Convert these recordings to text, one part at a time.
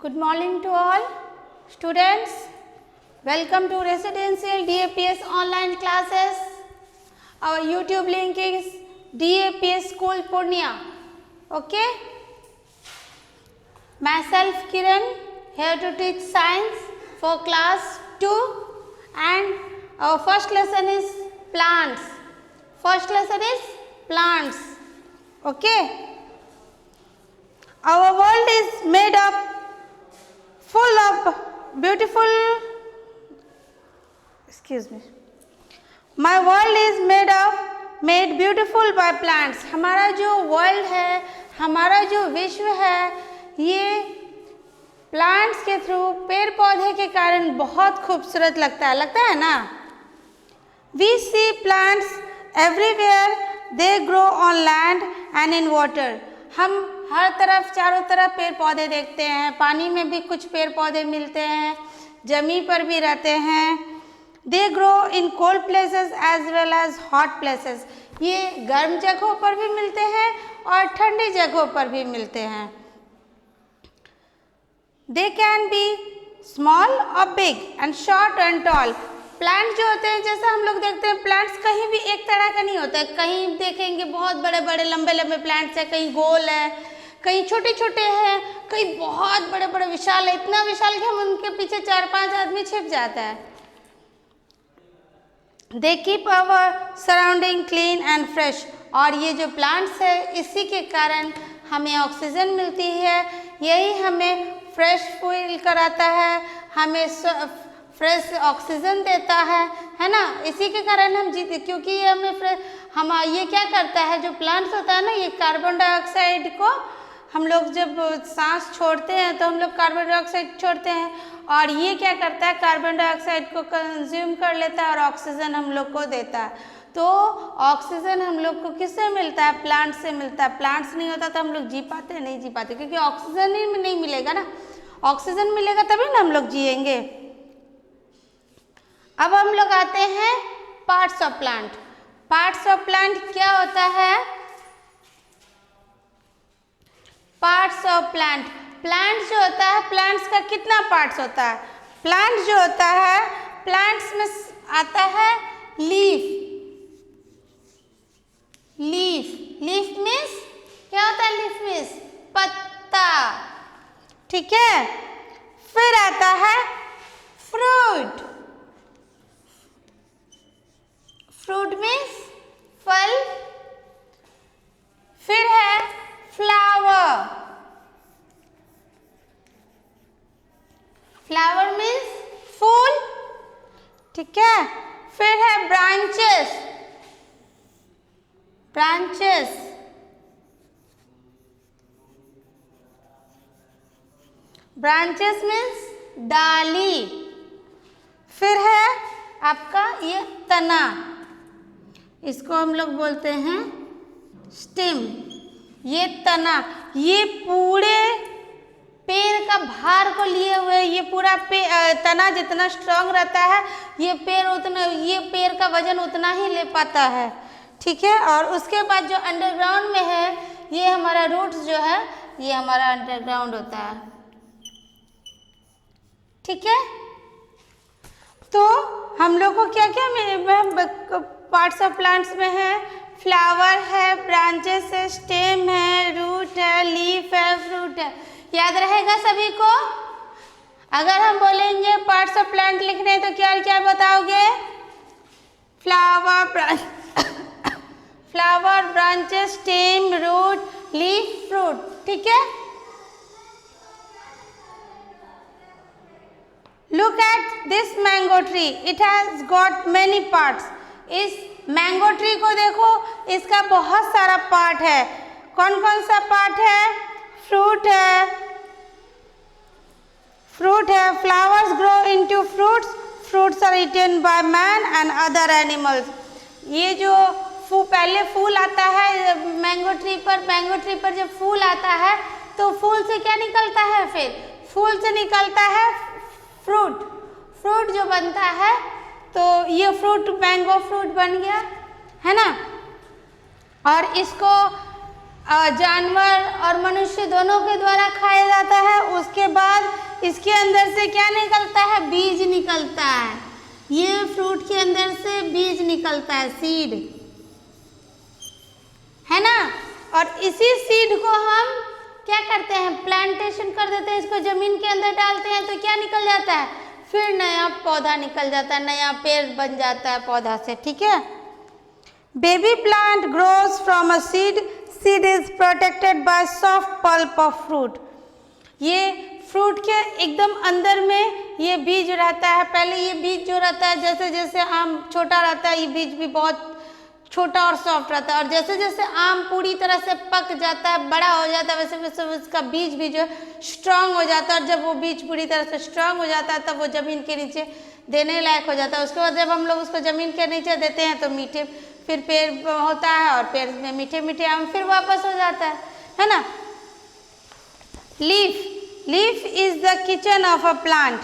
Good morning to all students. Welcome to Residential DAPS online classes. Our YouTube link is DAPS School Purnia. Okay. Myself Kiran here to teach science for class 2 and our first lesson is plants. First lesson is plants. Okay. Our world is made up full of beautiful, my world is made beautiful by plants. हमारा जो world है, हमारा जो विश्व है, ये plants के through, पेड़ पौधे के कारण बहुत खूबसूरत लगता है ना? We see plants everywhere, they grow on land and in water. हम हर तरफ चारों तरफ पेड़ पौधे देखते हैं, पानी में भी कुछ पेड़ पौधे मिलते हैं, जमीन पर भी रहते हैं. They grow in cold places as well as hot places. ये गर्म जगहों पर भी मिलते हैं और ठंडी जगहों पर भी मिलते हैं. They can be small or big and short and tall. Plant जो होते हैं, जैसा हम लोग देखते हैं, प्लांट्स कहीं भी एक तरह का नहीं होता है. कहीं देखेंगे बहुत बड़े बड़े लंबे लंबे प्लांट्स हैं, कहीं गोल है, कहीं छोटे छोटे हैं, कहीं बहुत बड़े बड़े विशाल है, इतना विशाल कि हम उनके पीछे 4-5 आदमी छिप जाता है. They keep our surrounding clean and fresh. और ये जो प्लांट्स है, इसी के कारण हमें ऑक्सीजन मिलती है, यही हमें फ्रेश फील कराता है, हमें फ्रेश ऑक्सीजन देता है ना? इसी के कारण हम जीते, क्योंकि ये हमें ये क्या करता है, जो प्लांट्स होता है ना, ये कार्बन डाइऑक्साइड को हम लोग जब सांस छोड़ते हैं तो हम लोग कार्बन डाइऑक्साइड छोड़ते हैं, और ये क्या करता है, कार्बन डाइऑक्साइड को कंज्यूम कर लेता है और ऑक्सीजन हम लोग को देता है. तो ऑक्सीजन हम लोग को किससे मिलता है? प्लांट से मिलता है. प्लांट्स नहीं होता तो हम लोग नहीं जी पाते, क्योंकि ऑक्सीजन ही नहीं मिलेगा ना. ऑक्सीजन मिलेगा तभी ना हम लोग जिएंगे. अब हम लोग आते हैं parts of plant. Parts of plant क्या होता है? पार्ट्स ऑफ प्लांट, प्लांट जो होता है, प्लांट्स का कितना पार्ट्स होता है? प्लांट जो होता है, प्लांट्स में आता है लीफ. लीफ मीन्स क्या होता है? लीफ मीन्स पत्ता. ठीक है. फिर आता है फ्रूट. फ्रूट मीन्स फल. फिर है फ्लावर. फ्लावर मीन्स फूल. ठीक है. फिर है ब्रांचेस. ब्रांचेस मीन्स डाली. फिर है आपका ये तना, इसको हम लोग बोलते हैं स्टेम. ये तना, ये पूरे पेड़ का भार को लिए हुए, ये पूरा तना जितना स्ट्रांग रहता है, ये पेड़ का वजन उतना ही ले पाता है. ठीक है. और उसके बाद जो अंडरग्राउंड में है, ये हमारा रूट्स जो है, ये हमारा अंडरग्राउंड होता है. ठीक है. तो हम लोग को क्या क्या पार्ट्स ऑफ प्लांट्स में है? फ्लावर है, ब्रांचेस है, स्टेम है, रूट है, लीफ है, फ्रूट है. याद रहेगा सभी को? अगर हम बोलेंगे पार्ट्स ऑफ प्लांट लिखने तो क्या क्या बताओगे? Flower, branches, stem, root, leaf, fruit. ठीक है. Look at this mango tree. It has got many parts. इस मैंगो ट्री को देखो, इसका बहुत सारा पार्ट है. कौन कौन सा पार्ट है? फ्रूट है, flowers grow into fruits, fruits are eaten by man and other animals. ये जो पहले फूल आता है मैंगो ट्री पर जब फूल आता है तो फूल से क्या निकलता है? फिर फूल से निकलता है फ्रूट जो बनता है, तो ये फ्रूट मैंगो फ्रूट बन गया है ना. और इसको जानवर और मनुष्य दोनों के द्वारा खाया जाता है। उसके बाद इसके अंदर से क्या निकलता है? बीज निकलता है। ये फ्रूट के अंदर से बीज निकलता है, सीड, है ना। और इसी सीड को हम क्या करते हैं? प्लांटेशन कर देते हैं, इसको जमीन के अंदर डालते हैं तो क्या निकल जाता है? फिर नया पौधा निकल जाता है, नया पेड़ बन जाता है पौधा से, ठीक है। Baby plant grows from a seed, seed is protected by soft pulp of fruit. ये फ्रूट के एकदम अंदर में ये बीज रहता है। पहले ये बीज जो रहता है, जैसे जैसे आम छोटा रहता है, ये बीज भी बहुत छोटा और सॉफ्ट रहता है, और जैसे जैसे आम पूरी तरह से पक जाता है, बड़ा हो जाता है, वैसे वैसे उसका बीज भी जो स्ट्रांग हो जाता है। और जब वो बीज पूरी तरह से स्ट्रांग हो जाता है तब वो ज़मीन के नीचे देने लायक हो जाता है। उसके बाद जब हम लोग उसको ज़मीन के नीचे देते हैं तो मीठे फिर पेड़ होता है, और पेड़ में मीठे मीठे आम फिर वापस हो जाता है ना। Leaf is the kitchen of a plant.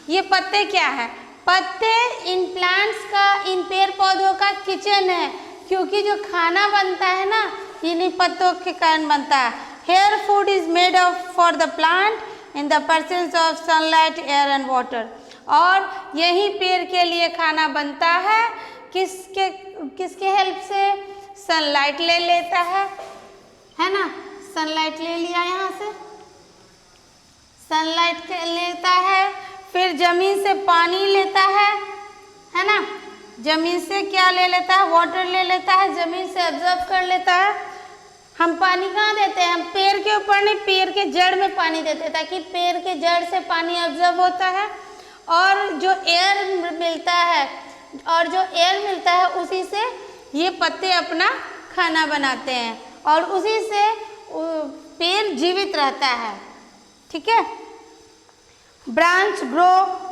ये पत्ते क्या है? पत्ते इन प्लांट्स का, इन पेड़ पौधों का किचन है, क्योंकि जो खाना बनता है ना, इन्हीं पत्तों के कारण बनता है। Here food is made of for the plant in the presence of sunlight, air and water. और यही पेड़ के लिए खाना बनता है, किसके हेल्प से? सनलाइट ले लेता है ना। सनलाइट ले लिया यहाँ से, सनलाइट लेता है, फिर जमीन से पानी लेता है ना। जमीन से क्या ले लेता है? वाटर ले लेता है, जमीन से एब्जॉर्ब कर लेता है। हम पानी कहाँ देते हैं? हम पेड़ के ऊपर नहीं, पेड़ के जड़ में पानी देते हैं, ताकि पेड़ के जड़ से पानी एब्जॉर्ब होता है। और जो एयर मिलता है उसी से ये पत्ते अपना खाना बनाते हैं, और उसी से पेड़ जीवित रहता है, ठीक है। Branch grow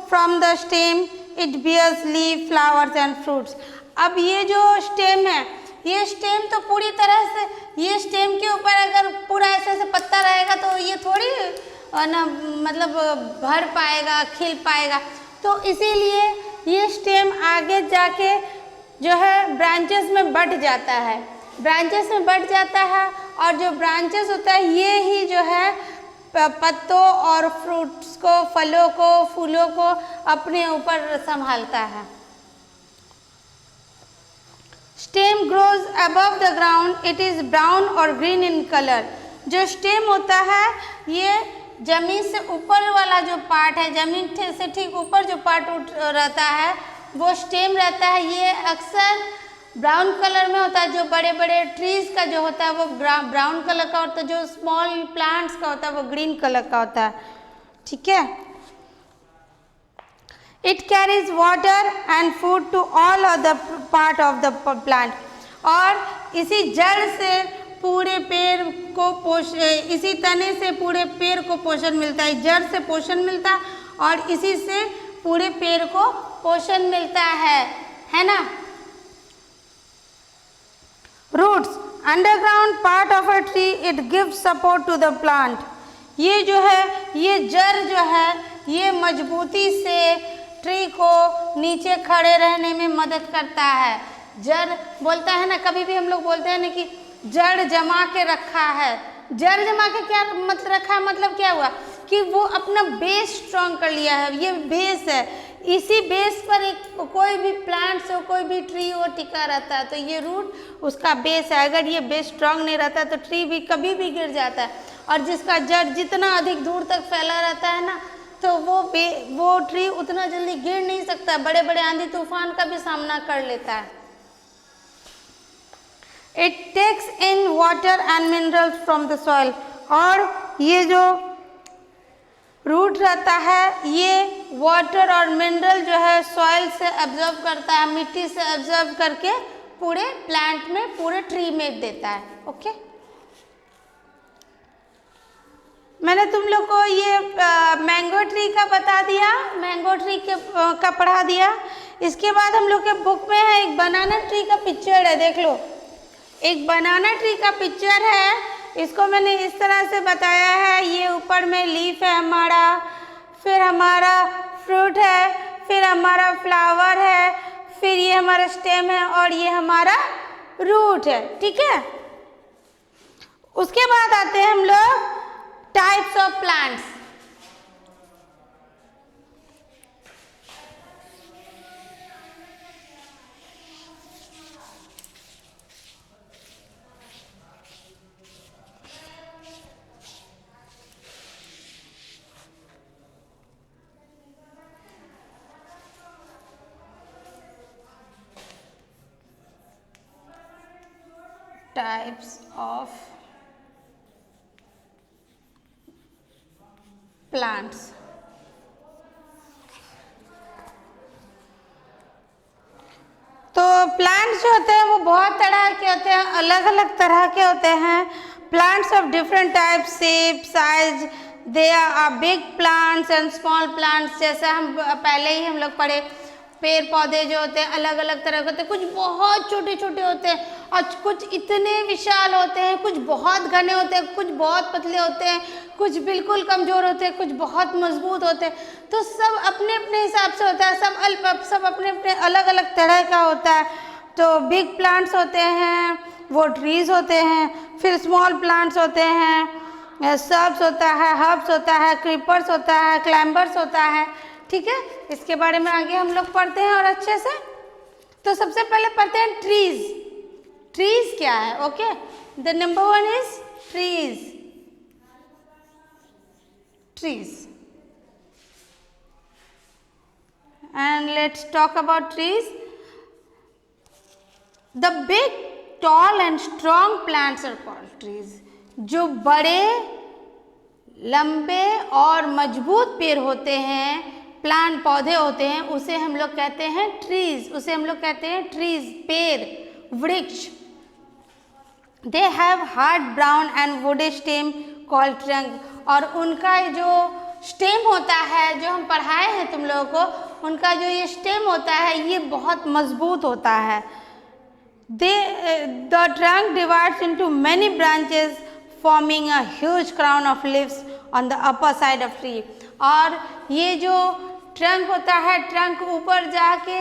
from the stem, it bears leaf, flowers and fruits. अब ये जो स्टेम है, ये स्टेम तो पूरी तरह से, ये स्टेम के ऊपर अगर पूरा ऐसे पत्ता रहेगा तो ये थोड़ी ना मतलब भर पाएगा, खिल पाएगा। तो इसीलिए ये स्टेम आगे जाके जो है ब्रांचेस में बढ़ जाता है, ब्रांचेस में बढ़ जाता है। और जो ब्रांचेस होता है ये ही जो है पत्तों और फ्रूट्स को, फलों को, फूलों को अपने ऊपर संभालता है। Stem grows above the ground, it is brown और ग्रीन इन कलर। जो स्टेम होता है ये जमीन से ऊपर वाला जो पार्ट है, जमीन से ठीक ऊपर जो पार्ट रहता है वो स्टेम रहता है। ये अक्सर ब्राउन कलर में होता है। जो बड़े बड़े ट्रीज का जो होता है वो ब्राउन कलर का होता है, जो स्मॉल प्लांट्स का होता है वो ग्रीन कलर का होता है, ठीक है। It carries water and food to all of the part of the plant. और इसी जड़ से पूरे पेड़ को इसी तने से पूरे पेड़ को पोषण मिलता है, जड़ से पोषण मिलता है, और इसी से पूरे पेड़ को पोषण मिलता है ना। Roots, underground part of a tree, it gives support to the plant. ये जो है, ये जड़ जो है ये मजबूती से ट्री को नीचे खड़े रहने में मदद करता है। जड़ बोलता है ना, कभी भी हम लोग बोलते हैं ना कि जड़ जमा के रखा है। जड़ जमा के क्या मतलब रखा है, मतलब क्या हुआ कि वो अपना बेस स्ट्रॉन्ग कर लिया है। ये बेस है, इसी बेस पर एक कोई भी प्लांट्स हो, कोई भी ट्री हो टिका रहता है। तो ये रूट उसका बेस है। अगर ये बेस स्ट्रॉन्ग नहीं रहता तो ट्री भी कभी भी गिर जाता है। और जिसका जड़ जितना अधिक दूर तक फैला रहता है ना, तो वो ट्री उतना जल्दी गिर नहीं सकता, बड़े बड़े आंधी तूफान का भी सामना कर लेता है। It takes in water and minerals from the soil. और ये जो रूट रहता है ये वाटर और मिनरल जो है सॉइल से एब्जॉर्ब करता है, मिट्टी से एब्जॉर्ब करके पूरे प्लांट में, पूरे ट्री में देता है। ओके, मैंने तुम लोग को ये मैंगो ट्री का बता दिया, मैंगो ट्री का पढ़ा दिया। इसके बाद हम लोग के बुक में है एक बनाना ट्री का पिक्चर है, देख लो। एक बनाना ट्री का पिक्चर है, इसको मैंने इस तरह से बताया है। ये ऊपर में लीफ है हमारा, फिर हमारा फ्रूट है, फिर हमारा फ्लावर है, फिर ये हमारा स्टेम है और ये हमारा रूट है, ठीक है। उसके बाद आते हैं हम लोग types of plants. Types of plants. तो प्लांट्स जो होते हैं वो बहुत तरह के होते हैं, अलग अलग तरह के होते हैं। Plants of different type, shape, size, they are big plants and small plants. जैसे हम पहले ही हम लोग पढ़े, पेड़ पौधे जो होते हैं अलग अलग तरह के होते हैं, कुछ बहुत छोटे छोटे होते हैं और कुछ इतने विशाल होते हैं, कुछ बहुत घने होते हैं, कुछ बहुत पतले होते हैं, कुछ बिल्कुल कमज़ोर होते हैं, कुछ बहुत मजबूत होते हैं। तो सब अपने अपने हिसाब से होता है, सब अपने अपने अलग अलग तरह का होता है। तो बिग प्लांट्स होते हैं वो ट्रीज होते हैं, फिर स्मॉल प्लांट्स होते हैं, सर्ब्स होता है, हर्ब्स होता है, क्रीपर्स होता है, क्लाइंबर्स होता है। ठीक है, इसके बारे में आगे हम लोग पढ़ते हैं और अच्छे से। तो सबसे पहले पढ़ते हैं ट्रीज। ट्रीज क्या है? Okay, the number one is trees. Trees, and let's talk about trees. The big, tall and strong plants are called trees. जो बड़े, लंबे और मजबूत पेड़ होते हैं, प्लांट पौधे होते हैं, उसे हम लोग कहते हैं ट्रीज। उसे हम लोग कहते हैं ट्रीज, पेड़, वृक्ष। They have hard brown and woody stem called trunk. और उनका जो स्टेम होता है, जो हम पढ़ाए हैं तुम लोगों को, उनका जो ये स्टेम होता है ये बहुत मजबूत होता है। The trunk divides into many branches forming a huge crown of leaves on the upper side of tree. और ये जो ट्रंक होता है, ट्रंक ऊपर जाके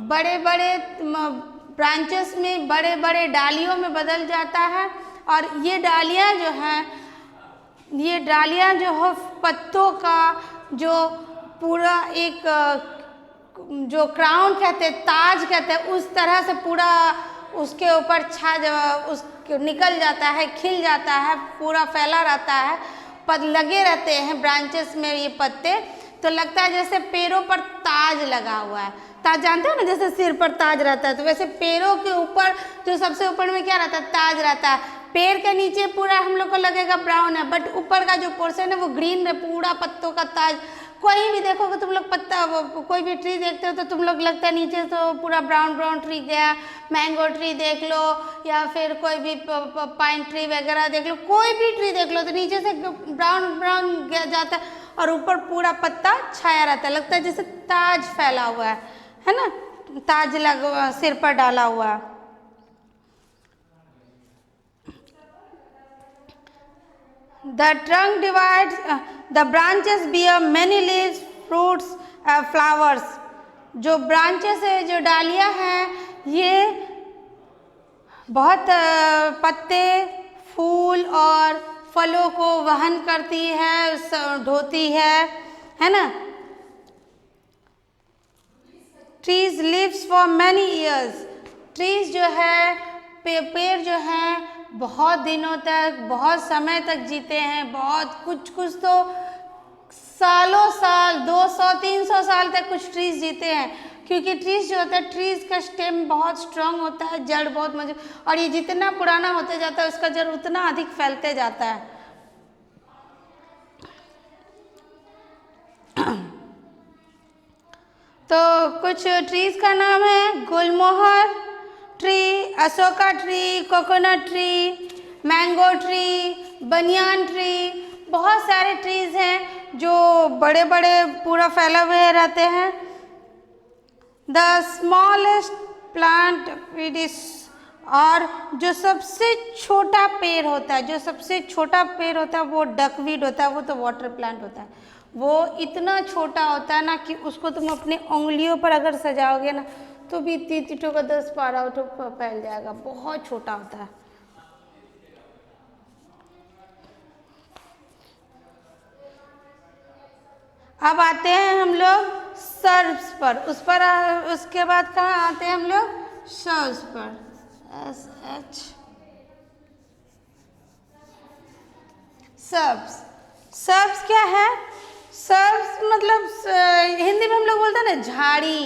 बड़े बड़े ब्रांचेस में, बड़े बड़े डालियों में बदल जाता है। और ये डालियाँ जो हैं, ये डालियाँ जो हो पत्तों का जो पूरा एक जो क्राउन कहते हैं, ताज कहते हैं, उस तरह से पूरा उसके ऊपर उस निकल जाता है, खिल जाता है, पूरा फैला रहता है, पद लगे रहते हैं ब्रांचेस में ये पत्ते। तो लगता है जैसे पेड़ों पर ताज लगा हुआ है। ताज जानते हो ना, जैसे सिर पर ताज रहता है, तो वैसे पेड़ों के ऊपर जो सबसे ऊपर में क्या रहता है? ताज रहता है। पेड़ के नीचे पूरा हम लोग को लगेगा ब्राउन है, बट ऊपर का जो पोर्शन है वो ग्रीन है, पूरा पत्तों का ताज। कोई भी देखोगे तुम लोग पत्ता, कोई भी ट्री देखते हो तो तुम लोग लगता है नीचे तो पूरा ब्राउन ब्राउन ट्री गया। मैंगो ट्री देख लो या फिर कोई भी पाइन ट्री वगैरह देख लो, कोई भी ट्री देख लो तो नीचे से ब्राउन ब्राउन जाता है और ऊपर पूरा पत्ता छाया रहता है, लगता है जैसे ताज फैला हुआ है ना, ताज सिर पर डाला हुआ है। The trunk divides, the branches bear many leaves, fruits, flowers. जो branches है, जो डालियाँ हैं, ये बहुत पत्ते, फूल और फलों को वहन करती है, ढोती है ना। Trees lives for many years. Trees जो है, पेड़ जो हैं, बहुत दिनों तक, बहुत समय तक जीते हैं। बहुत कुछ तो सालों साल, 200-300 साल तक कुछ ट्रीज जीते हैं, क्योंकि ट्रीज जो होता है, ट्रीज का स्टेम बहुत स्ट्रांग होता है, जड़ बहुत मजबूत, और ये जितना पुराना होते जाता है उसका जड़ उतना अधिक फैलते जाता है। तो कुछ ट्रीज का नाम है gulmohar tree, Ashoka tree, coconut tree, mango tree, banyan tree. बहुत सारे ट्रीज हैं जो बड़े बड़े पूरा फैला हुए रहते हैं। द स्मॉलेस्ट प्लांट इज, और जो सबसे छोटा पेड़ होता है, जो सबसे छोटा पेड़ होता है वो डकवीड होता है, वो तो वाटर प्लांट होता है। वो इतना छोटा होता है ना कि उसको तुम अपने उंगलियों पर अगर सजाओगे ना तो भी 3 का 10-12 फैल जाएगा, बहुत छोटा होता है। अब आते हैं हम लोग सर्व्स पर, उसके बाद कहाँ आते हैं हम लोग? सर्व्स पर। SH सर्व्स क्या है? सर्व्स मतलब हिंदी में हम लोग बोलते हैं ना झाड़ी,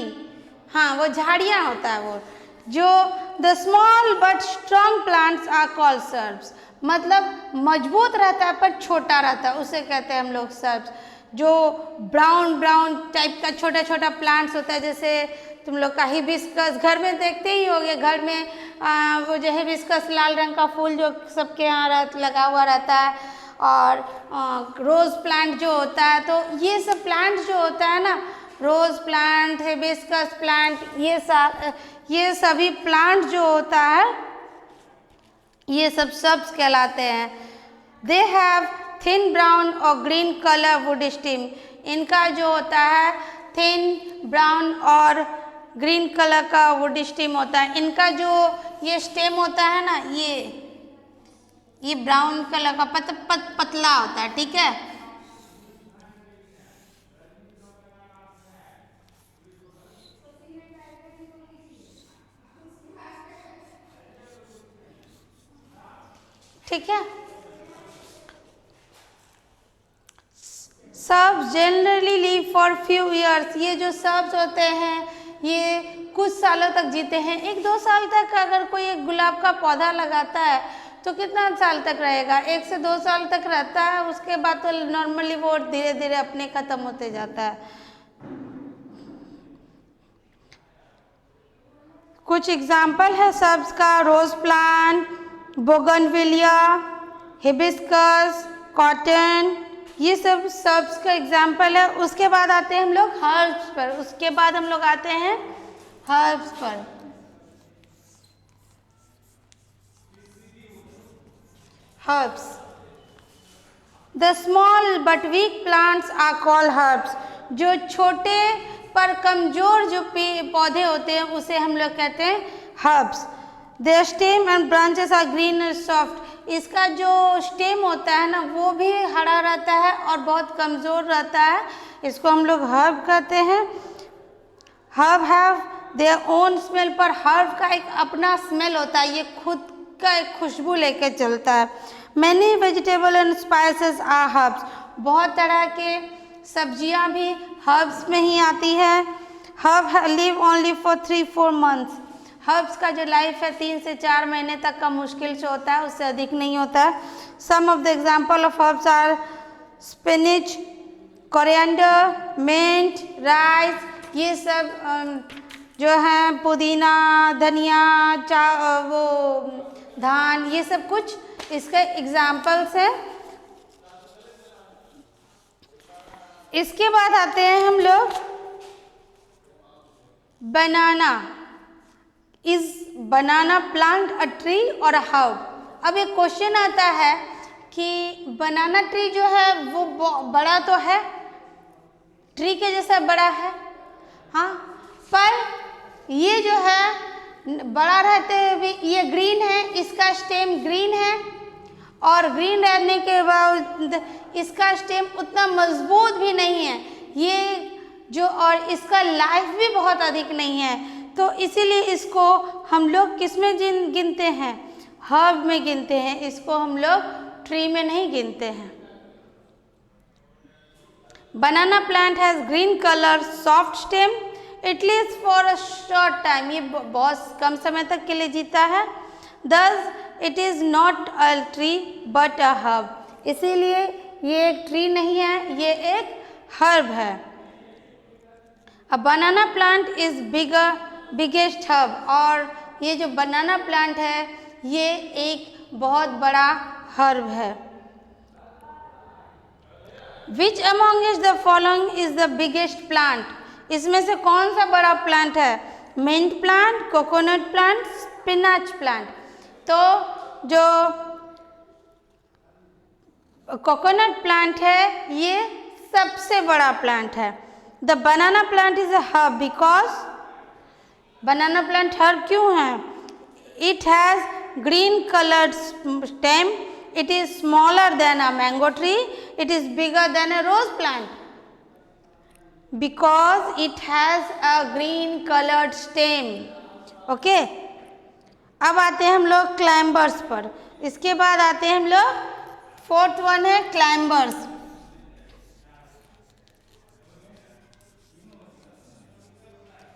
हाँ वो झाड़ियाँ होता है वो, जो the small but strong plants are called shrubs, मतलब मजबूत रहता है पर छोटा रहता है, उसे कहते हैं हम लोग सर्व्स। जो ब्राउन टाइप का छोटा छोटा प्लांट्स होता है, जैसे तुम लोग का हिबिस्कस घर में देखते ही होगे, घर में वो जो हिबिस्कस लाल रंग का फूल जो सबके यहाँ लगा हुआ रहता है, और रोज़ प्लांट जो होता है, तो ये सब प्लांट जो होता है ना, रोज़ प्लांट, हिबिस्कस प्लांट, ये सभी प्लांट जो होता है ये सब सर्व्स कहलाते हैं। दे हैव थिन ब्राउन और ग्रीन कलर वुड स्टेम, इनका जो होता है थिन ब्राउन और ग्रीन कलर का वुड स्टेम होता है। इनका जो ये स्टेम होता है ना, ये ब्राउन कलर का पतला होता है, ठीक है। ठीक है। Serves generally live for few years, ये जो सर्व्स होते हैं ये कुछ सालों तक जीते हैं। 1-2 साल तक अगर कोई एक गुलाब का पौधा लगाता है तो कितना साल तक रहेगा? 1 से 2 साल तक रहता है, उसके बाद तो नॉर्मली वो धीरे धीरे अपने खत्म होते जाता है। कुछ एग्जाम्पल है सर्व्स का: rose plant, bougainvillea, hibiscus, cotton, ये सब सर्व्स का एग्जाम्पल है। उसके बाद आते हैं हम लोग हर्ब्स पर, herbs. The small but weak plants are called herbs, जो छोटे पर कमजोर जो पौधे होते हैं उसे हम लोग कहते हैं herbs. Their stem and branches are green and soft, इसका जो स्टेम होता है ना वो भी हरा रहता है और बहुत कमज़ोर रहता है, इसको हम लोग हर्ब कहते हैं। Herb have their own smell, पर हर्ब का एक अपना स्मेल होता है, ये खुद का एक खुशबू लेके चलता है। Many vegetable and spices are herbs, बहुत तरह के सब्जियां भी हर्ब्स में ही आती है। Herb live only for 3-4 months, herbs का जो लाइफ है 3 से 4 महीने तक का मुश्किल से होता है, उससे अधिक नहीं होता है। Some of the example of herbs are spinach, coriander, mint, rice, ये सब जो हैं पुदीना, धनिया, वो धान, ये सब कुछ इसके एग्जाम्पल्स हैं। इसके बाद आते हैं हम लोग banana. Is banana plant a tree और अ हर्ब? अब एक क्वेश्चन आता है कि बनाना ट्री जो है वो बड़ा तो है, ट्री के जैसा बड़ा है, हाँ, पर ये जो है बड़ा रहते हुए भी ये ग्रीन है, इसका स्टेम ग्रीन है, और ग्रीन रहने के बाद इसका स्टेम उतना मजबूत भी नहीं है, ये जो, और इसका लाइफ भी बहुत अधिक नहीं है, तो इसीलिए इसको हम लोग किस में गिनते हैं? हर्ब में गिनते हैं, इसको हम लोग ट्री में नहीं गिनते हैं। Banana plant has green colour, soft stem, it lives for a short time, ये बहुत कम समय तक के लिए जीता है। Thus it is not a tree but a herb, इसीलिए ये एक ट्री नहीं है, ये एक हर्ब है। अ बनाना प्लांट इज बिगेस्ट हर्ब, और ये जो बनाना प्लांट है ये एक बहुत बड़ा हर्ब है। Which among is the following is the biggest plant? इसमें से कौन सा बड़ा प्लांट है? Mint plant, coconut plant, spinach plant. तो जो कोकोनट प्लांट है ये सबसे बड़ा प्लांट है। The banana plant is a herb because, banana plant herb क्यों है? It has green coloured stem, it is smaller than a mango tree, it is bigger than a rose plant. because it has a green colored stem. Okay, अब आते हैं हम लोग climbers पर। इसके बाद आते हैं हम लोग, फोर्थ वन है क्लाइंबर्स।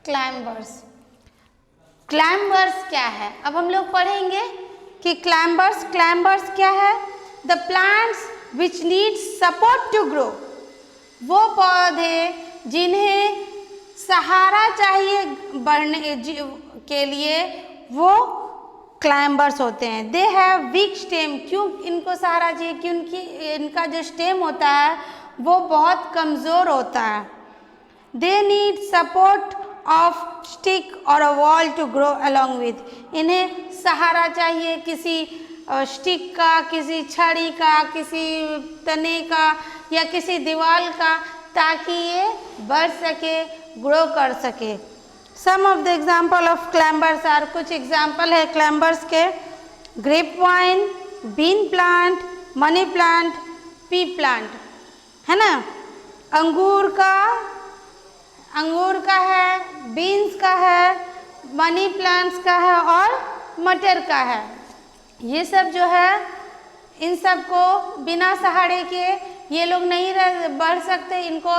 क्लाइंबर्स, क्लाइंबर्स क्या है? अब हम लोग पढ़ेंगे कि क्लाइंबर्स क्या है। The plants which need support to grow, वो पौधे जिन्हें सहारा चाहिए बढ़ने के लिए, वो क्लाइंबर्स होते हैं। दे हैव वीक स्टेम, क्यों इनको सहारा चाहिए? क्योंकि इनका जो स्टेम होता है वो बहुत कमज़ोर होता है। They need support of stick और a wall to grow along with, इन्हें सहारा चाहिए किसी स्टिक का, किसी छड़ी का, किसी तने का या किसी दीवार का, ताकि ये बढ़ सके, ग्रो कर सके। Some of the example of climbers are, कुछ एग्जाम्पल है क्लाइंबर्स के, grape vine, bean plant, money plant, pea plant, है ना। अंगूर का है, बीन्स का है, मनी प्लांट्स का है और मटर का है। ये सब जो है, इन सब को बिना सहारे के ये लोग नहीं बढ़ सकते। इनको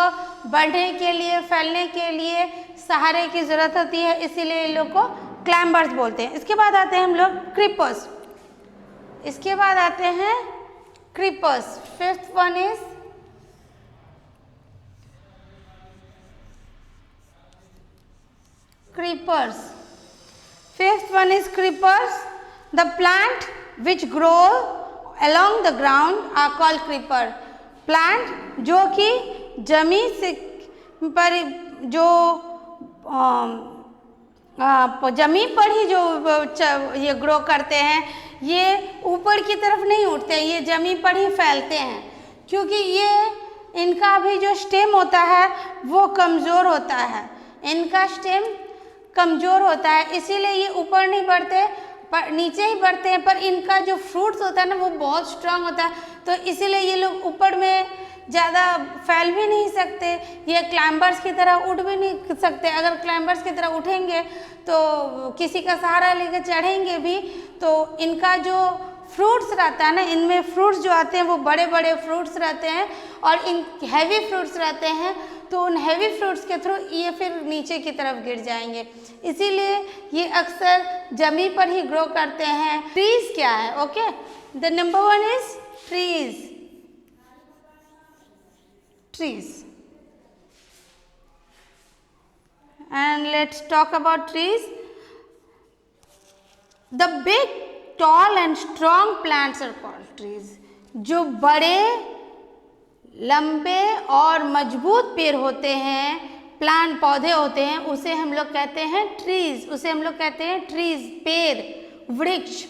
बढ़ने के लिए, फैलने के लिए सहारे की ज़रूरत होती है, इसीलिए इन लोग को क्लाइंबर्स बोलते हैं। इसके बाद आते हैं हम लोग क्रीपर्स। इसके बाद आते हैं creepers. Fifth one is creepers. Fifth one is creepers. The plant which grow along the ground are called creeper. Plant जो कि जमीन से पर जो जमीन पर ही जो ये ग्रो करते हैं, ये ऊपर की तरफ नहीं उठते, ये जमीन पर ही फैलते हैं, क्योंकि ये इनका भी जो स्टेम होता है वो कमज़ोर होता है। इनका स्टेम कमज़ोर होता है, इसीलिए ये ऊपर नहीं बढ़ते, पर नीचे ही बढ़ते हैं। पर इनका जो फ्रूट्स होता है ना, वो बहुत स्ट्रांग होता है, तो इसीलिए ये लोग ऊपर में ज़्यादा फैल भी नहीं सकते। ये क्लाइंबर्स की तरह उठ भी नहीं सकते। अगर क्लाइंबर्स की तरह उठेंगे तो किसी का सहारा लेकर चढ़ेंगे भी, तो इनका जो फ्रूट्स रहता है ना, इनमें फ्रूट्स जो आते हैं वो बड़े बड़े फ्रूट्स रहते हैं और इन हैवी फ्रूट्स रहते हैं, तो उन हैवी फ्रूट्स के थ्रू ये फिर नीचे की तरफ गिर जाएंगे। इसीलिए ये अक्सर जमीन पर ही ग्रो करते हैं। ट्रीज क्या है? Okay, the number one is trees. And let's talk about trees. The big, tall and strong plants are called trees. जो बड़े, लंबे और मजबूत पेड़ होते हैं, प्लांट पौधे होते हैं, उसे हम लोग कहते हैं ट्रीज। उसे हम लोग कहते हैं ट्रीज, पेड़, वृक्ष।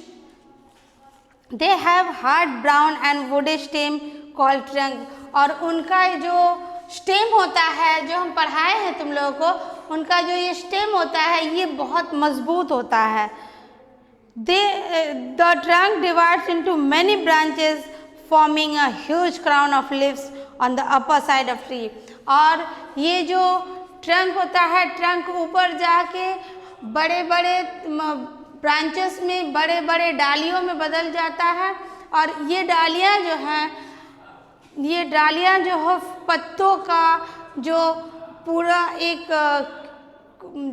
They have hard brown and woody stem called trunk. और उनका जो स्टेम होता है, जो हम पढ़ाए हैं तुम लोगों को, उनका जो ये स्टेम होता है ये बहुत मजबूत होता है। The trunk divides into many branches forming a huge crown of leaves on the upper side of tree. और ये जो ट्रंक होता है, ट्रंक ऊपर जाके बड़े बड़े ब्रांचेस में, बड़े बड़े डालियों में बदल जाता है। और ये डालियाँ जो हैं, ये डालियाँ जो है पत्तों का जो पूरा एक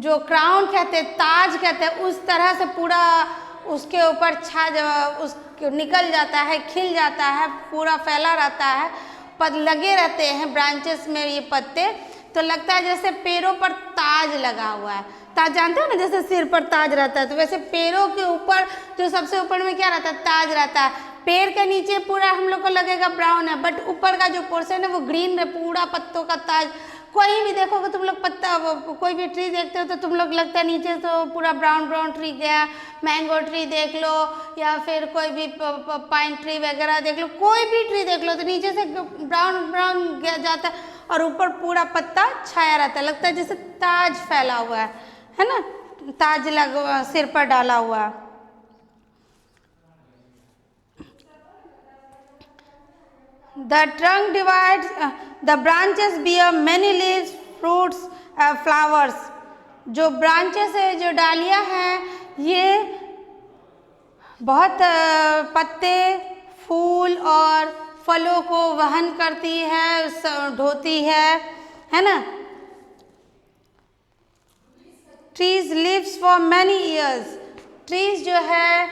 जो क्राउन कहते हैं, ताज कहते हैं, उस तरह से पूरा उसके ऊपर उस निकल जाता है, खिल जाता है, पूरा फैला रहता है, पद लगे रहते हैं ब्रांचेस में ये पत्ते, तो लगता है जैसे पेड़ों पर ताज लगा हुआ है। ताज जानते हो ना, जैसे सिर पर ताज रहता है, तो वैसे पेड़ों के ऊपर जो सबसे ऊपर में क्या रहता है? ताज रहता है। पेड़ के नीचे पूरा हम लोग को लगेगा ब्राउन है, बट ऊपर का जो पोर्शन है वो ग्रीन है, पूरा पत्तों का ताज। कोई भी देखोगे तुम लोग, पत्ता कोई भी ट्री देखते हो तो तुम लोग लगता है नीचे तो पूरा ब्राउन ब्राउन ट्री गया। मैंगो ट्री देख लो या फिर कोई भी पाइन ट्री वगैरह देख लो, कोई भी ट्री देख लो तो नीचे से ब्राउन ब्राउन जाता है और ऊपर पूरा पत्ता छाया रहता है, लगता है जैसे ताज फैला हुआ है ना, ताज सिर पर डाला हुआ। The trunk divides, the branches bear many leaves fruits flowers. जो ब्रांचेस है, जो डालियाँ हैं, ये बहुत पत्ते, फूल और फलों को वहन करती है, ढोती है ना। Trees lives for many years. Trees जो है,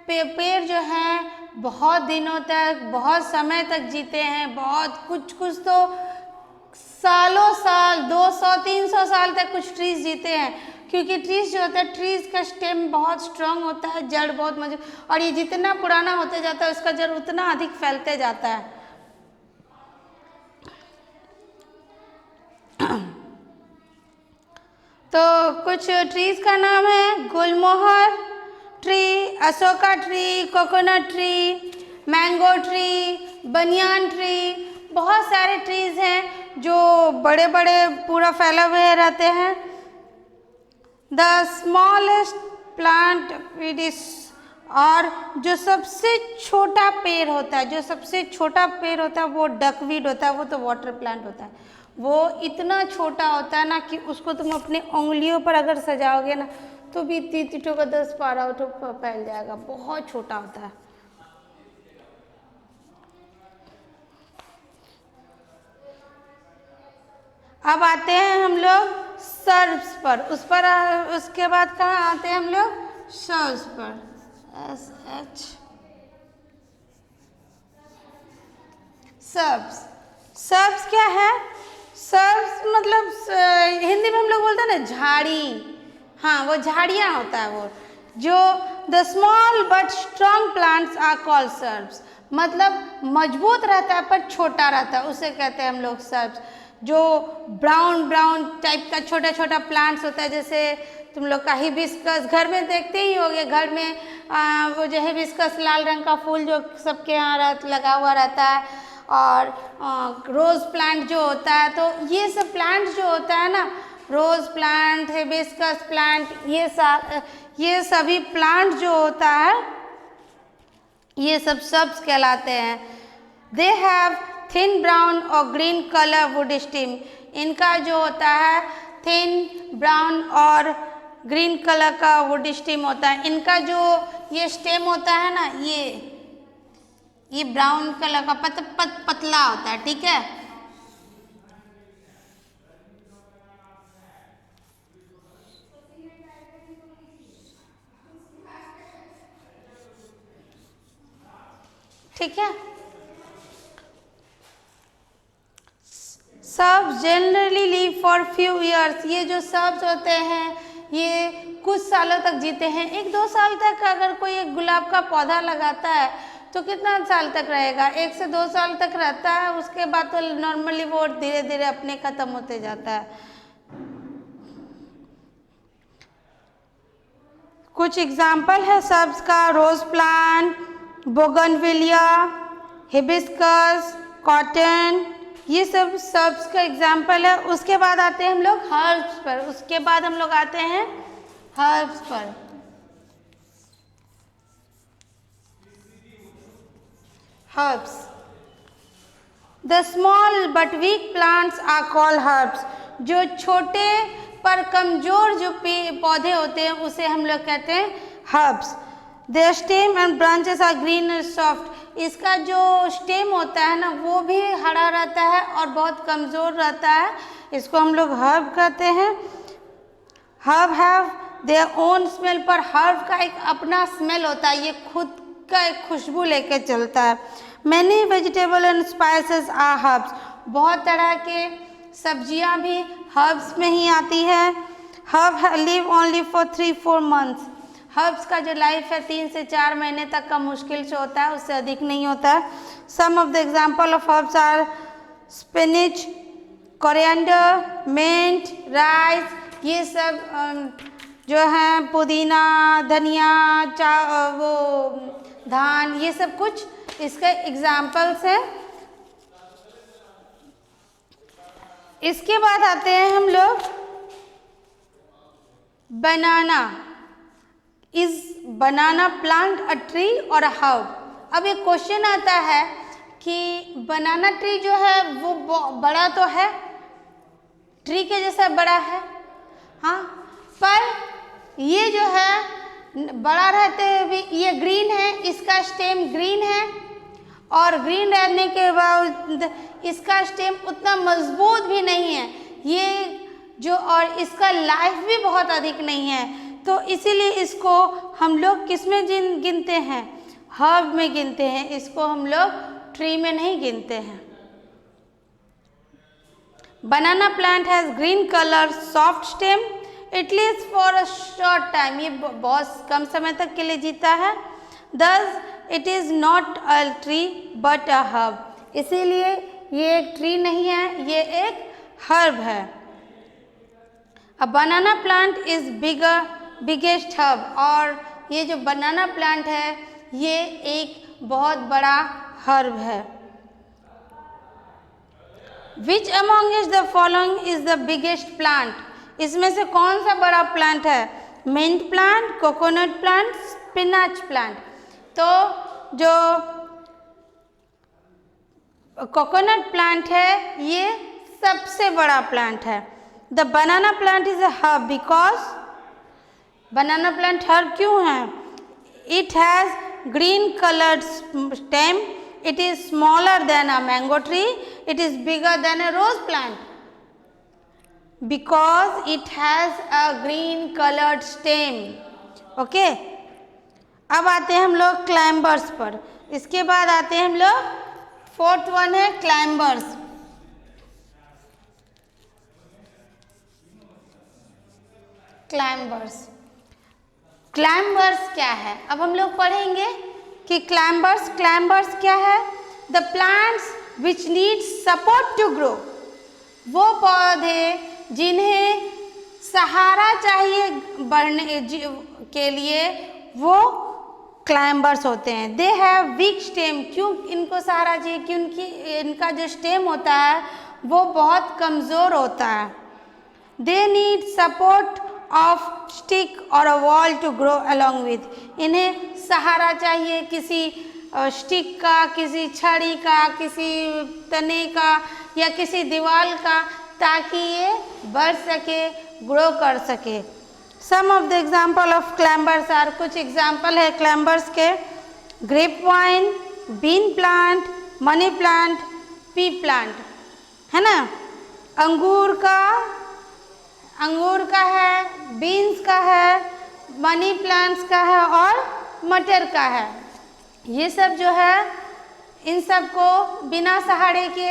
पेड़ जो हैं बहुत दिनों तक, बहुत समय तक जीते हैं। बहुत कुछ तो सालों साल, 200-300 साल तक कुछ ट्रीज जीते हैं, क्योंकि ट्रीज जो होता है, ट्रीज का स्टेम बहुत स्ट्रांग होता है, जड़ बहुत मजबूत, और ये जितना पुराना होते जाता है उसका जड़ उतना अधिक फैलते जाता है। तो कुछ ट्रीज का नाम है gulmohar tree, Ashoka tree, coconut tree, mango tree, banyan tree. बहुत सारे ट्रीज हैं जो बड़े बड़े पूरा फैला हुए रहते हैं। द स्मॉलेस्ट प्लांट इज, और जो सबसे छोटा पेड़ होता है, जो सबसे छोटा पेड़ होता है वो डकवीड होता है, वो तो वाटर प्लांट होता है। वो इतना छोटा होता है ना कि उसको तुम अपने उंगलियों पर अगर सजाओगे ना तो भी 3 का 10-12 फैल जाएगा, बहुत छोटा होता है। अब आते हैं हम लोग सर्ब्स पर, उसके बाद कहाँ आते हैं हम लोग? सर्ब्स पर। SH shrubs. सर्ब्स क्या है? सर्ब्स मतलब हिंदी में हम लोग बोलते हैं ना झाड़ी। हाँ, वो झाड़ियाँ होता है वो, जो the small but strong plants are called shrubs. मतलब मजबूत रहता है पर छोटा रहता है, उसे कहते हैं हम लोग सर्ब्स। जो ब्राउन टाइप का छोटा छोटा प्लांट्स होता है, जैसे तुम लोग का हिबिस्कस घर में देखते ही होगे, घर में वो जो हिबिस्कस लाल रंग का फूल जो सबके यहाँ लगा हुआ रहता है, और रोज़ प्लांट जो होता है। तो ये सब प्लांट जो होता है ना, रोज़ प्लांट, हिबिस्कस प्लांट, ये सभी प्लांट जो होता है ये सब सर्ब्स कहलाते हैं। दे हैव थिन ब्राउन और ग्रीन कलर वुड स्टेम। इनका जो होता है थिन ब्राउन और ग्रीन कलर का वुड स्टेम होता है। इनका जो ये स्टेम होता है ना, ये ब्राउन कलर का पतला होता है, ठीक है। ठीक है। Shrubs generally live for few years. ये जो सर्ब्स होते हैं ये कुछ सालों तक जीते हैं। 1-2 साल तक अगर कोई एक गुलाब का पौधा लगाता है तो कितना साल तक रहेगा? 1 से 2 साल तक रहता है, उसके बाद तो नॉर्मली वो धीरे धीरे अपने खत्म होते जाता है। कुछ एग्जाम्पल है सर्ब्स का: rose plant, bougainvillea, hibiscus, cotton, ये सब सर्ब्स का एग्जाम्पल है। उसके बाद आते हैं हम लोग हर्ब्स पर। Herbs. The small but weak plants are called herbs. जो छोटे पर कमजोर जो पौधे होते हैं उसे हम लोग कहते हैं herbs. Their stem and branches are green and soft. इसका जो स्टेम होता है ना वो भी हरा रहता है और बहुत कमज़ोर रहता है, इसको हम लोग हर्ब कहते हैं। Herb have their own smell. पर हर्ब का एक अपना स्मेल होता है, ये खुद का एक खुशबू लेके चलता है। Many vegetable and spices are herbs. बहुत तरह के सब्जियां भी हर्ब्स में ही आती है। Herb live only for 3-4 months. Herbs का जो लाइफ है 3 से 4 महीने तक का मुश्किल से होता है, उससे अधिक नहीं होता है। Some of the example of herbs are spinach, coriander, mint, rice. ये सब जो हैं पुदीना, धनिया, वो धान, ये सब कुछ इसके एग्जाम्पल्स हैं। इसके बाद आते हैं हम लोग banana. Is banana plant a tree और अ हर्ब? अब एक क्वेश्चन आता है कि बनाना ट्री जो है वो बड़ा तो है, ट्री के जैसा बड़ा है, हाँ, पर ये जो है बड़ा रहते हुए भी ये ग्रीन है, इसका स्टेम ग्रीन है और ग्रीन रहने के बाद इसका स्टेम उतना मजबूत भी नहीं है ये जो, और इसका लाइफ भी बहुत अधिक नहीं है, तो इसीलिए इसको हम लोग किस में गिनते हैं, हर्ब में गिनते हैं, इसको हम लोग ट्री में नहीं गिनते हैं। Banana plant has green colour soft stem, it lives for a short time, ये बहुत कम समय तक के लिए जीता है। Thus it is not a tree but a herb, इसीलिए ये एक ट्री नहीं है, ये एक हर्ब है। अ बनाना प्लांट इज बिगेस्ट हर्ब, और ये जो बनाना प्लांट है ये एक बहुत बड़ा हर्ब है। Which among is the following is the biggest plant, इसमें से कौन सा बड़ा प्लांट है, mint plant, coconut plant, spinach plant. तो जो कोकोनट प्लांट है ये सबसे बड़ा प्लांट है। The banana plant is a herb because, banana plant herb क्यों है, it has green coloured stem, it is smaller than a mango tree, it is bigger than a rose plant because it has a green colored stem। Okay, अब आते हैं हम लोग climbers पर, इसके बाद आते हैं हम लोग फोर्थ वन है क्लाइंबर्स। क्लाइंबर्स, क्लाइंबर्स क्या है, अब हम लोग पढ़ेंगे कि क्लाइंबर्स क्या है। The plants which need support to grow, वो पौधे जिन्हें सहारा चाहिए बढ़ने के लिए वो क्लाइंबर्स होते हैं। दे हैव वीक स्टेम, क्यों इनको सहारा चाहिए, क्योंकि इनका जो स्टेम होता है वो बहुत कमज़ोर होता है। They need support of stick और a wall to grow along with, इन्हें सहारा चाहिए किसी स्टिक का, किसी छड़ी का, किसी तने का या किसी दीवार का, ताकि ये बढ़ सके, ग्रो कर सके। Some of the example of climbers are, कुछ एग्जाम्पल है क्लाइंबर्स के, grape vine, bean plant, money plant, pea plant, है ना, अंगूर का है, बीन्स का है, मनी प्लांट्स का है और मटर का है। ये सब जो है इन सब को बिना सहारे के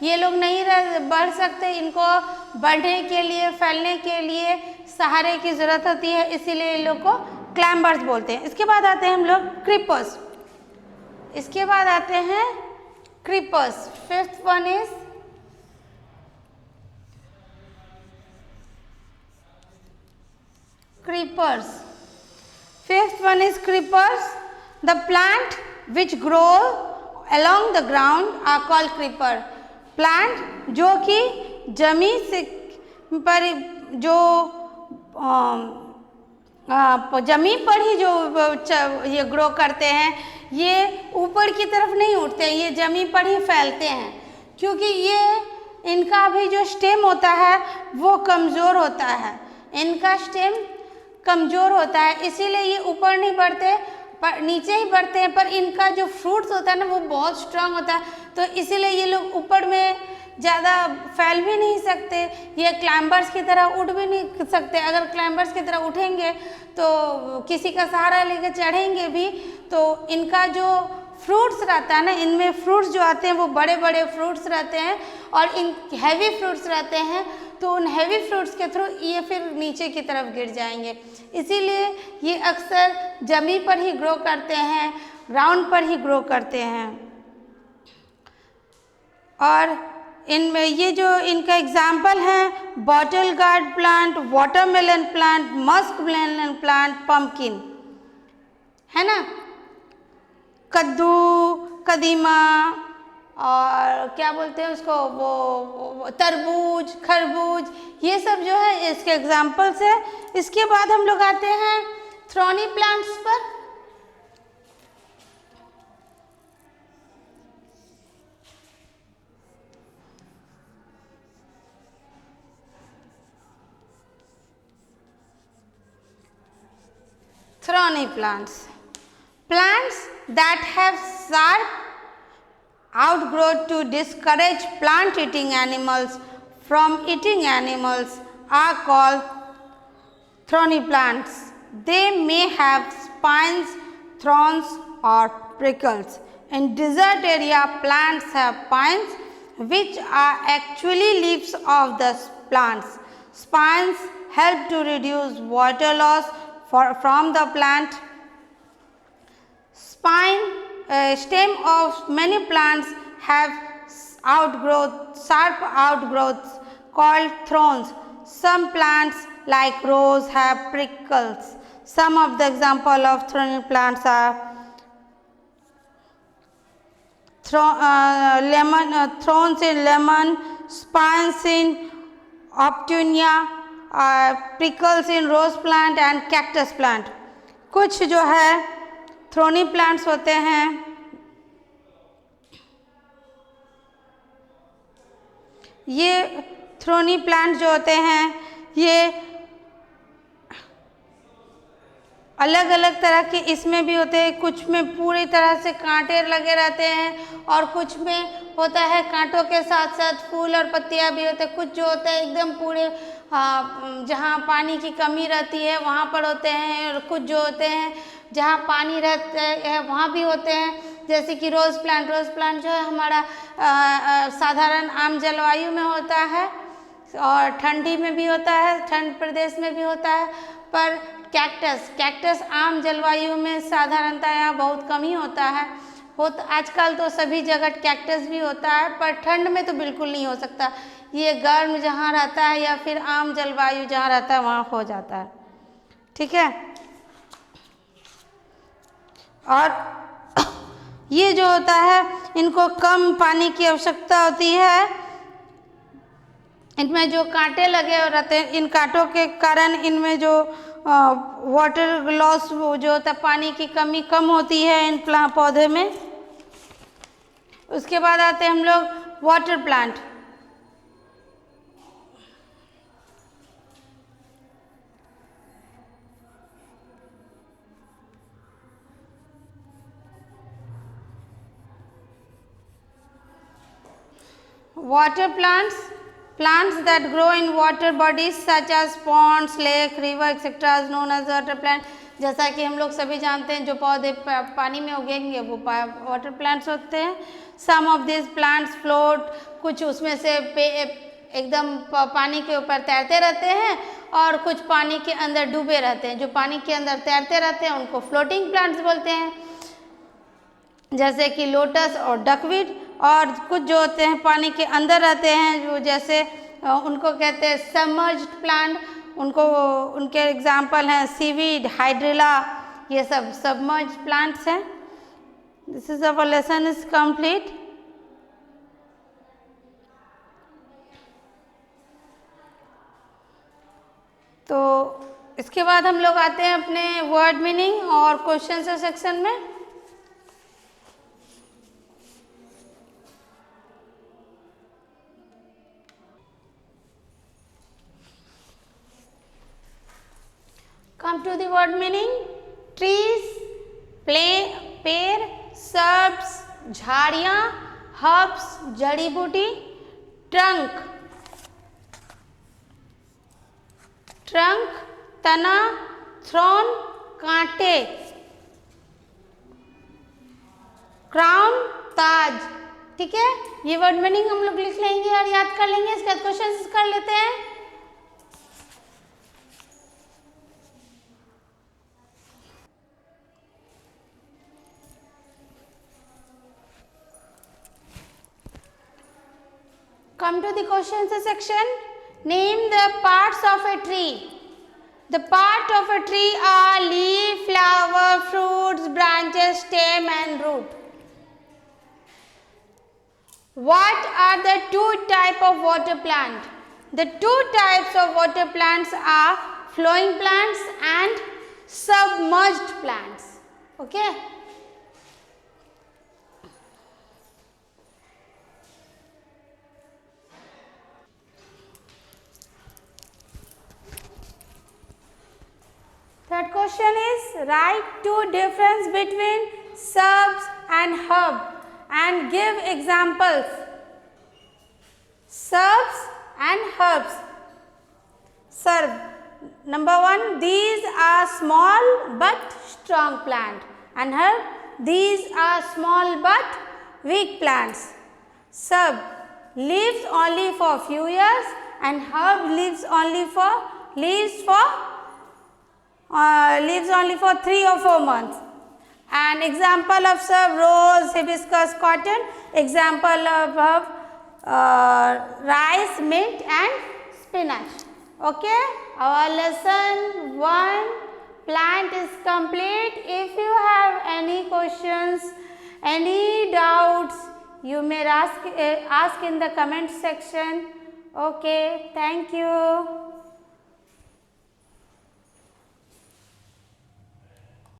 ये लोग नहीं बढ़ सकते, इनको बढ़ने के लिए, फैलने के लिए सहारे की ज़रूरत होती है, इसीलिए इन लोग को क्लाइंबर्स बोलते हैं। इसके बाद आते हैं हम लोग क्रीपर्स, इसके बाद आते हैं creepers. Fifth one is creepers, fifth one is creepers, the plant which grow along the ground are called creeper, plant जो कि जमीन से पर जो जमीन पर ही जो ये ग्रो करते हैं, ये ऊपर की तरफ नहीं उठते हैं, ये जमीन पर ही फैलते हैं, क्योंकि ये इनका भी जो स्टेम होता है वो कमज़ोर होता है, इनका स्टेम कमज़ोर होता है, इसीलिए ये ऊपर नहीं बढ़ते पर नीचे ही बढ़ते हैं, पर इनका जो फ्रूट्स होता है ना वो बहुत स्ट्रांग होता है, तो इसीलिए ये लोग ऊपर में ज़्यादा फैल भी नहीं सकते, ये क्लाइंबर्स की तरह उठ भी नहीं सकते। अगर क्लाइंबर्स की तरह उठेंगे तो किसी का सहारा लेकर चढ़ेंगे भी तो इनका जो फ्रूट्स रहता है ना, इनमें फ्रूट्स जो आते हैं वो बड़े बड़े फ्रूट्स रहते हैं और इन हैवी फ्रूट्स रहते हैं, तो उन हैवी फ्रूट्स के थ्रू ये फिर नीचे की तरफ गिर जाएंगे, इसीलिए ये अक्सर जमीन पर ही ग्रो करते हैं, ग्राउंड पर ही ग्रो करते हैं। और इनमें ये जो इनका एग्जाम्पल है bottle gourd plant, watermelon plant, musk melon plant, pumpkin, है ना, कद्दू, कदीमा और क्या बोलते हैं उसको, वो तरबूज, खरबूज, ये सब जो है इसके एग्जाम्पल्स है। इसके बाद हम लोग आते हैं थ्रॉनी प्लांट्स पर। thorny plants. Plants that have sharp outgrowth to discourage plant-eating animals from eating animals are called thorny plants. They may have spines, thorns, or prickles. In desert area, plants have pines, which are actually leaves of the plants. Spines help to reduce water loss from the plant. Stem of many plants have sharp outgrowths called thorns. Some plants like rose have prickles. Some of the example of thorny plants are thorns in lemon, spines in optunia, prickles in rose plant and cactus plant. कुछ जो है thorny plants होते हैं, ये thorny plant जो होते हैं ये अलग अलग तरह के इसमें भी होते हैं। कुछ में पूरी तरह से कांटे लगे रहते हैं और कुछ में होता है कांटों के साथ साथ फूल और पत्तियां भी होते हैं। कुछ जो होते हैं एकदम पूरे जहाँ पानी की कमी रहती है वहाँ पर होते हैं, और कुछ जो होते हैं जहाँ पानी रहता है वहाँ भी होते हैं। जैसे कि रोज़ प्लांट जो है हमारा साधारण आम जलवायु में होता है और ठंडी में भी होता है, ठंड प्रदेश में भी होता है। पर कैक्टस आम जलवायु में साधारणतः यहाँ बहुत कम ही होता है। आजकल तो सभी जगह कैक्टस भी होता है, पर ठंड में तो बिल्कुल नहीं हो सकता। ये गर्म जहाँ रहता है या फिर आम जलवायु जहाँ रहता है वहाँ हो जाता है। ठीक है। और ये जो होता है इनको कम पानी की आवश्यकता होती है। इनमें जो कांटे लगे रहते हैं, इन कांटों के कारण इनमें जो वाटर लॉस जो होता है, पानी की कमी कम होती है इन पौधे में। उसके बाद आते हैं हम लोग water plant. Water plants that grow in water bodies such as ponds, lake, river, etc. is known as water plant. जैसा कि हम लोग सभी जानते हैं जो पौधे पानी में उगेंगे वो वाटर प्लांट्स होते हैं। Some of these plants float, कुछ उसमें से एकदम पानी के ऊपर तैरते रहते हैं और कुछ पानी के अंदर डूबे रहते हैं। जो पानी के अंदर तैरते रहते हैं उनको फ्लोटिंग प्लांट्स बोलते हैं, जैसे कि लोटस और डकवीड। और कुछ जो होते हैं पानी के अंदर रहते हैं जो जैसे उनको कहते हैं सबमर्ज्ड प्लांट। उनके एग्जाम्पल हैं सीवीड, हाइड्रिला, ये सब सबमर्ज्ड प्लांट्स हैं। This is our lesson is complete. तो इसके बाद हम लोग आते हैं अपने वर्ड मीनिंग और क्वेश्चन सेक्शन में। Come to the word meaning. Trees, पेड़, shrubs, झाड़ियाँ, herbs, जड़ी बूटी, trunk, तना, thorn, कांटे, crown, ताज। ठीक है, ये वर्ड मीनिंग हम लोग लिख लेंगे और याद कर लेंगे। इसके बाद क्वेश्चन कर लेते हैं। Come to the questions section. Name the parts of a tree. The part of a tree are leaf, flower, fruits, branches, stem and root. What are the two types of water plant? The two types of water plants are flowing plants and submerged plants. Okay. Third question is write two difference between subs and herb and give examples. Subs and herbs. Serve. Number one, these are small but strong plant. And herb, these are small but weak plants. Sub, lives only for few years, and herb lives only for 3 or 4 months. An example of sub, rose, hibiscus, cotton. Example of herb, rice, mint and spinach. Okay, our lesson 1 plant is complete. If you have any questions, any doubts, you may ask in the comment section. Okay, thank you.